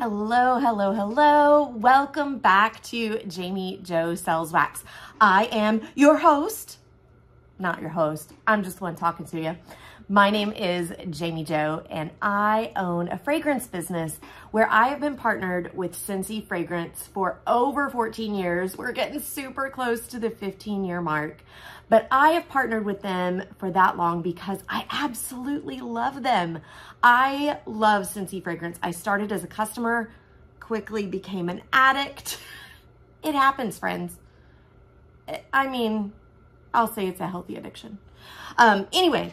Hello, hello, hello. Welcome back to Jami Jo Sells Wax. I am your host, not your host. I'm just the one talking to you. My name is Jami Jo, and I own a fragrance business where I have been partnered with Scentsy Fragrance for over 14 years. We're getting super close to the 15-year mark, but I have partnered with them for that long because I absolutely love them. I love Scentsy Fragrance. I started as a customer, quickly became an addict. It happens, friends. I mean, I'll say it's a healthy addiction. Anyway,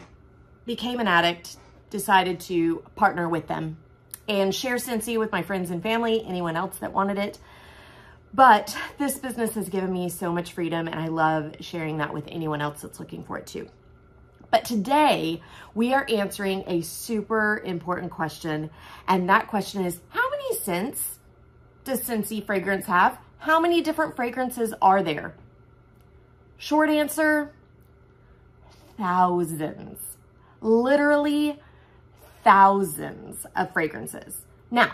became an addict, decided to partner with them and share Scentsy with my friends and family, anyone else that wanted it. But this business has given me so much freedom, and I love sharing that with anyone else that's looking for it too. But today we are answering a super important question, and that question is, how many scents does Scentsy Fragrance have? How many different fragrances are there? Short answer, thousands. Literally thousands of fragrances. Now,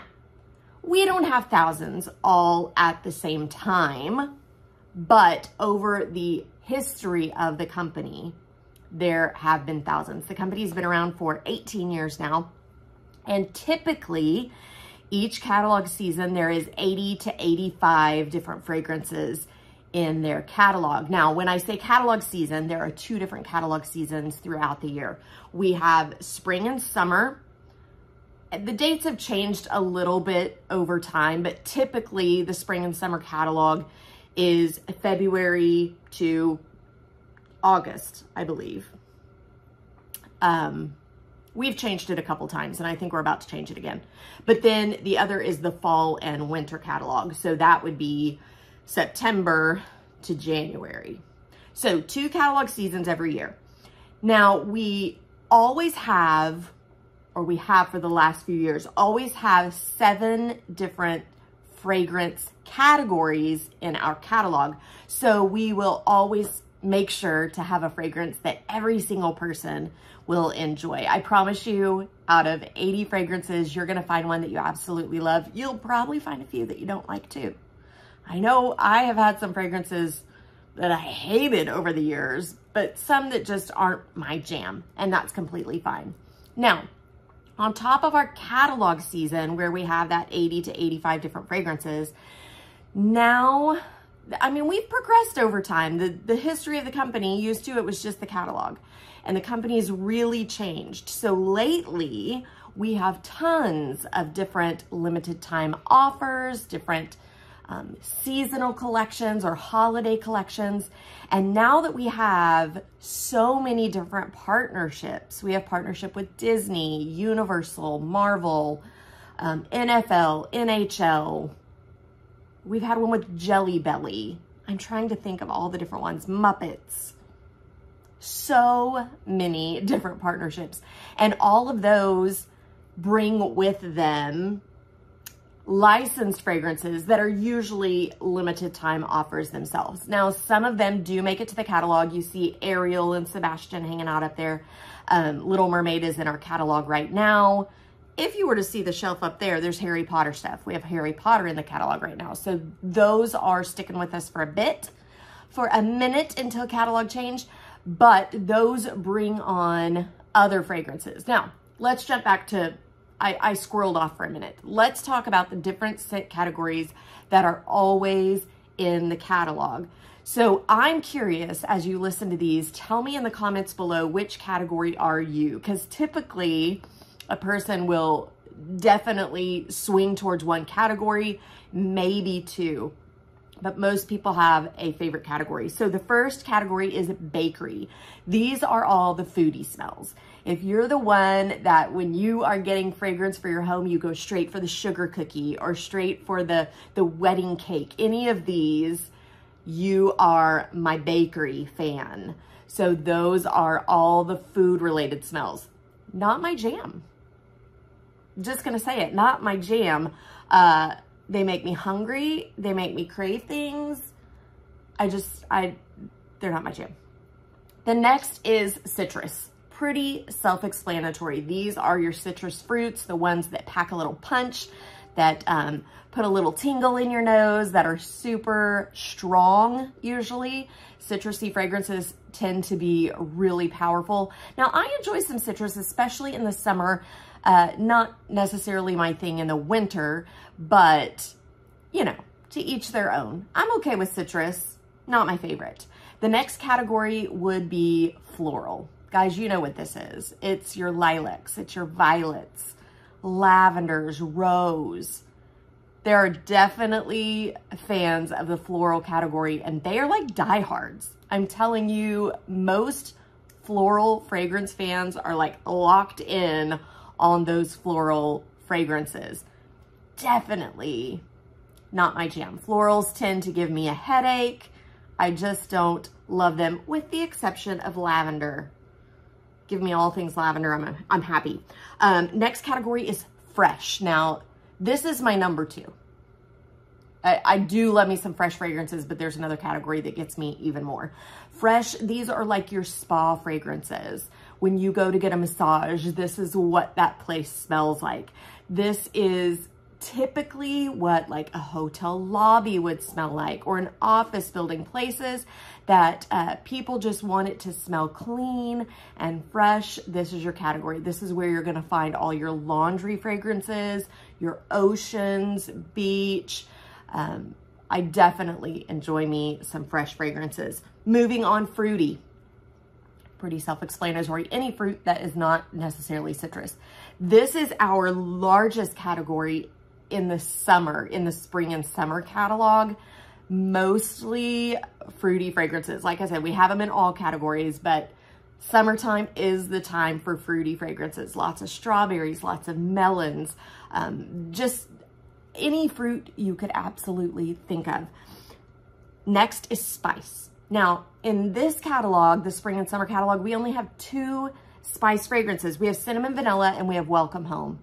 we don't have thousands all at the same time, but over the history of the company, there have been thousands. The company's been around for 18 years now, and typically each catalog season there is 80 to 85 different fragrances in their catalog. Now, when I say catalog season, there are two different catalog seasons throughout the year. We have spring and summer. The dates have changed a little bit over time, but typically the spring and summer catalog is February to August, I believe. We've changed it a couple times, and I think we're about to change it again. But then the other is the fall and winter catalog. So that would be September to January. So 2 catalog seasons every year. Now we always have, or we have for the last few years, always have 7 different fragrance categories in our catalog. So we will always make sure to have a fragrance that every single person will enjoy. I promise you, out of 80 fragrances, you're gonna find one that you absolutely love. You'll probably find a few that you don't like too. I know I have had some fragrances that I hated over the years, but some that just aren't my jam, and that's completely fine. Now, on top of our catalog season, where we have that 80 to 85 different fragrances, now, I mean, we've progressed over time. The history of the company, used to, it was just the catalog, and the company's really changed. So lately, we have tons of different limited time offers, different seasonal collections or holiday collections. And now that we have so many different partnerships, we have partnership with Disney, Universal, Marvel, NFL, NHL. We've had one with Jelly Belly. I'm trying to think of all the different ones. Muppets. So many different partnerships. And all of those bring with them licensed fragrances that are usually limited time offers themselves. Now, some of them do make it to the catalog. You see Ariel and Sebastian hanging out up there. Little Mermaid is in our catalog right now. If you were to see the shelf up there, there's Harry Potter stuff. We have Harry Potter in the catalog right now. So those are sticking with us for a minute until catalog change, but those bring on other fragrances. Now, let's jump back to I squirreled off for a minute. Let's talk about the different scent categories that are always in the catalog. So I'm curious, as you listen to these, tell me in the comments below, which category are you? Because typically a person will definitely swing towards one category, maybe 2. But most people have a favorite category. So the first category is bakery. These are all the foodie smells. If you're the one that when you are getting fragrance for your home, you go straight for the sugar cookie or straight for the wedding cake, any of these, you are my bakery fan. So those are all the food related smells. Not my jam. Just gonna say it, not my jam. They make me hungry. They make me crave things. They're not my jam. The next is citrus. Pretty self-explanatory. These are your citrus fruits, the ones that pack a little punch, that put a little tingle in your nose, that are super strong usually. Citrusy fragrances tend to be really powerful. Now, I enjoy some citrus, especially in the summer. Not necessarily my thing in the winter, but, you know, to each their own. I'm okay with citrus, not my favorite. The next category would be floral. Guys, you know what this is. It's your lilacs, it's your violets, lavenders, rose. There are definitely fans of the floral category, and they are like diehards. I'm telling you, most floral fragrance fans are like locked in on those floral fragrances. Definitely not my jam. Florals tend to give me a headache. I just don't love them, with the exception of lavender. Give me all things lavender, I'm happy. Next category is fresh. Now, this is my number 2. I do love me some fresh fragrances, but there's another category that gets me even more. Fresh, these are like your spa fragrances. When you go to get a massage, this is what that place smells like. This is typically what like a hotel lobby would smell like, or an office building, places that people just want it to smell clean and fresh. This is your category. This is where you're gonna find all your laundry fragrances, your oceans, beach. I definitely enjoy me some fresh fragrances. Moving on, fruity. Pretty self-explanatory. Any fruit that is not necessarily citrus. This is our largest category in the summer, in the spring and summer catalog. Mostly fruity fragrances. Like I said, we have them in all categories, but summertime is the time for fruity fragrances. Lots of strawberries, lots of melons, just any fruit you could absolutely think of. Next is spice. Now, in this catalog, the spring and summer catalog, we only have 2 spice fragrances. We have cinnamon vanilla and we have Welcome Home.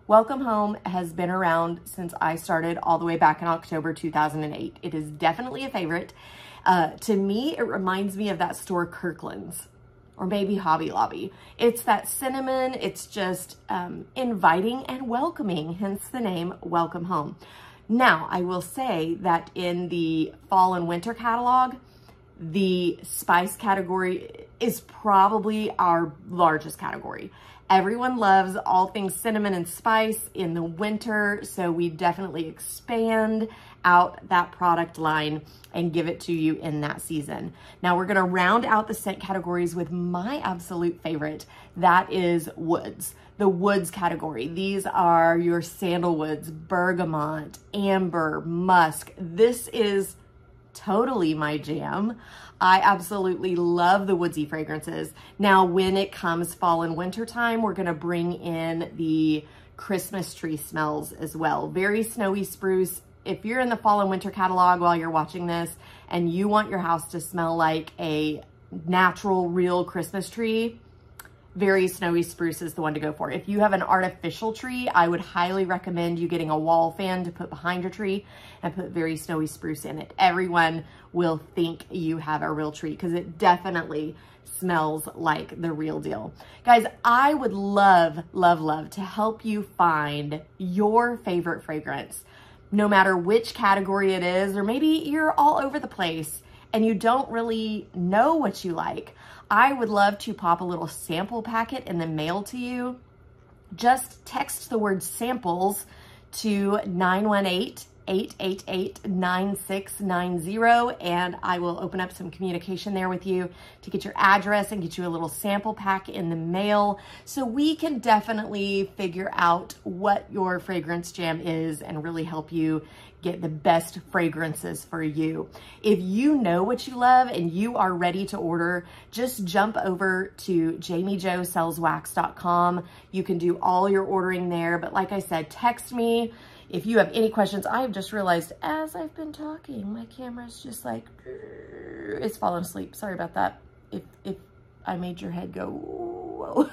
Welcome Home has been around since I started all the way back in October 2008. It is definitely a favorite. To me, it reminds me of that store Kirkland's, or maybe Hobby Lobby. It's that cinnamon, it's just inviting and welcoming, hence the name Welcome Home. Now, I will say that in the fall and winter catalog, the spice category is probably our largest category. Everyone loves all things cinnamon and spice in the winter, so we definitely expand out that product line and give it to you in that season. Now we're gonna round out the scent categories with my absolute favorite. That is woods. The woods category. These are your sandalwoods, bergamot, amber, musk. This is totally my jam. I absolutely love the woodsy fragrances. Now, when it comes fall and winter time, we're gonna bring in the Christmas tree smells as well. Very snowy spruce. If you're in the fall and winter catalog while you're watching this and you want your house to smell like a natural, real Christmas tree, very snowy spruce is the one to go for. If you have an artificial tree, I would highly recommend you getting a wall fan to put behind your tree and put very snowy spruce in it. Everyone will think you have a real tree because it definitely smells like the real deal. Guys, I would love, love, love to help you find your favorite fragrance, no matter which category it is, or maybe you're all over the place and you don't really know what you like. I would love to pop a little sample packet in the mail to you. Just text the word samples to 918-888-9690 and I will open up some communication there with you to get your address and get you a little sample pack in the mail so we can definitely figure out what your fragrance jam is and really help you get the best fragrances for you. If you know what you love and you are ready to order, just jump over to JamiJoSellsWax.com. You can do all your ordering there, but like I said, text me if you have any questions. I have just realized as I've been talking, my camera's just like, it's falling asleep. Sorry about that. If I made your head go, whoa.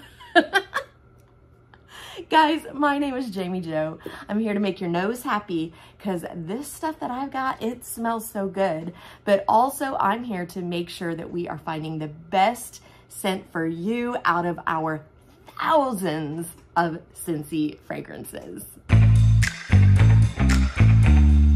Guys, my name is Jami Jo. I'm here to make your nose happy because this stuff that I've got, it smells so good. But also I'm here to make sure that we are finding the best scent for you out of our thousands of Scentsy fragrances. bye.